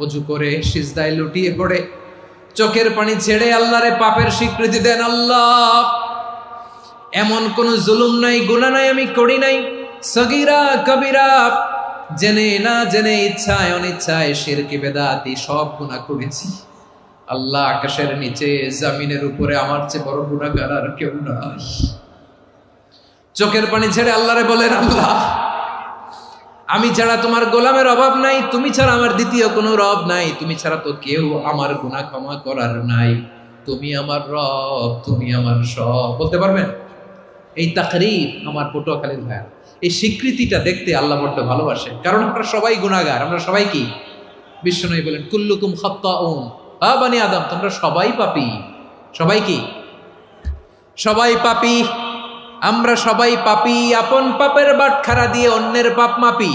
অজু করে সিজদায় লুটিয়ে পড়ে চোখের পানি ছেড়ে আল্লাহরে পাপের স্বীকৃতি দেন। আল্লাহ, এমন কোন জুলুম নাই, গুনাহ নাই আমি করি নাই, সগীরা কবিরা, জেনে না জেনে, ইচ্ছায় অনিচ্ছায়, শিরকি বেদাতি সব গুনাহ করেছি। আল্লাহ, আকাশের নিচে জমিনের উপরে আমার চেয়ে বড় গুনাহগার আর কেউ নাই। চোখের পানি ছেড়ে আল্লাহরে বলেন, আল্লাহ, আমি ছাড়া তোমার গোলামের অভাব নাই, তুমি ছাড়া আমার দ্বিতীয় কোনো রব নাই, তুমি ছাড়া তো কেউ আমার গুনাহ ক্ষমা করার নাই, তুমি আমার রব, তুমি আমার সব। বলতে পারবেন? এই তাকরীর আমার পটুয়াখালীর ভাইয়া, এই স্বীকৃতিটা দেখতে আল্লাহ বড্ড ভালোবাসে, কারণ আমরা সবাই গুনাহগার। আমরা সবাই কি? বিশ্বনবী বলেন, কুল্লুকুম খাত্তাউন, বানি আদম, তোমরা সবাই পাপী। সবাই কি? সবাই পাপী। আমরা সবাই পাপী। আপন পাপের বাটখারা দিয়ে অন্যের পাপ মাপি।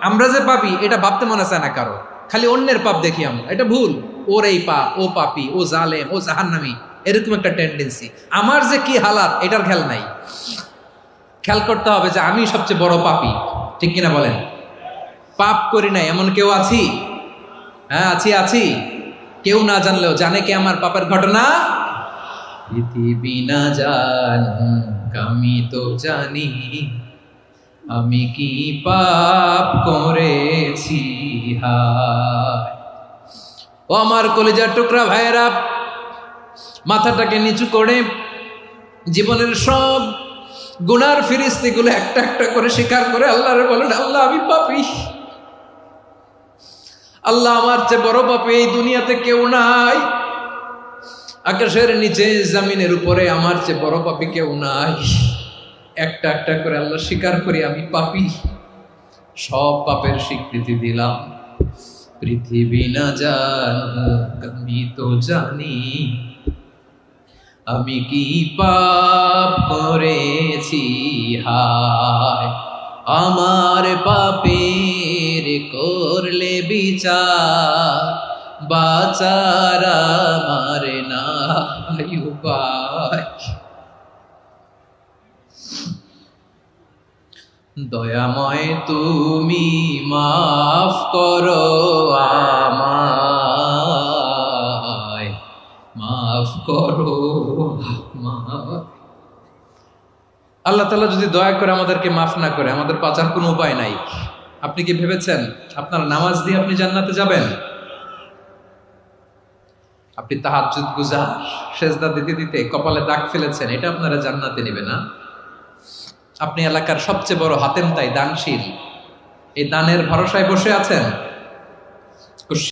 আমরা যে পাপী এটা ভাবতে মনে চায় না কারো, খালি অন্যের পাপ দেখি আমরা, এটা ভুল। ওর এই পাপ, ও পাপী, ও জালেম, ও জাহান্নামী, এরকম একটা টেন্ডেন্সি। আমার যে কি হালাত এটার খেয়াল নাই। খেয়াল করতে হবে যে আমি সবচেয়ে বড় পাপী, ঠিক কিনা বলেন? পাপ করি নাই এমন কেউ আছি? হ্যাঁ, আছি। কেউ না জানলেও জানে কে আমার পাপের ঘটনা? পৃথিবী না জানুক আমি তো জানি, আমি কি পাপ করেছি। হায় ও আমার কলিজার টুকরা ভাইয়েরা, মাথাটাকে নিচু করে জীবনের সব গুনার ফিরিস্তিগুলো একটা একটা করে স্বীকার করে আল্লাহরে বলেন, আল্লাহ, আমি পাপী। আল্লাহ, আমার চেয়ে বড় পাপী এই দুনিয়াতে কেউ নাই। আকাশের নিচে জমিনের উপরে আমার চেয়ে বড় পাপী কেউ নাই। একটা একটা করে আল্লাহ স্বীকার করি আমি পাপী। সব পাপের স্বীকৃতি দিলাম। পৃথিবী না জানুক আমি তো জানি, আমি কি পাপ করেছি। হায় আমার পাপের করলে বিচার, বাঁচার আমার নাই উপায়। দয়াময় তুমি মাফ করো আমায়, মাফ করো আমায়। আল্লাহ তাআলা যদি দয়া করে আমাদেরকে মাফ না করে, আমাদের বাঁচার কোনো উপায় নাই। আপনি কি ভেবেছেন আপনার নামাজ দিয়ে আপনি জান্নাতে যাবেন? আপনি তাহাজ্জুদ গুজার, সেজদা দিতে দিতে কপালে দাগ ফেলেছেন, এটা আপনারা জান্নাতে নেবে না? আপনি এলাকার সবচেয়ে বড় হাতেম তাই, দানশীল, এই দানের ভরসায় বসে আছেন।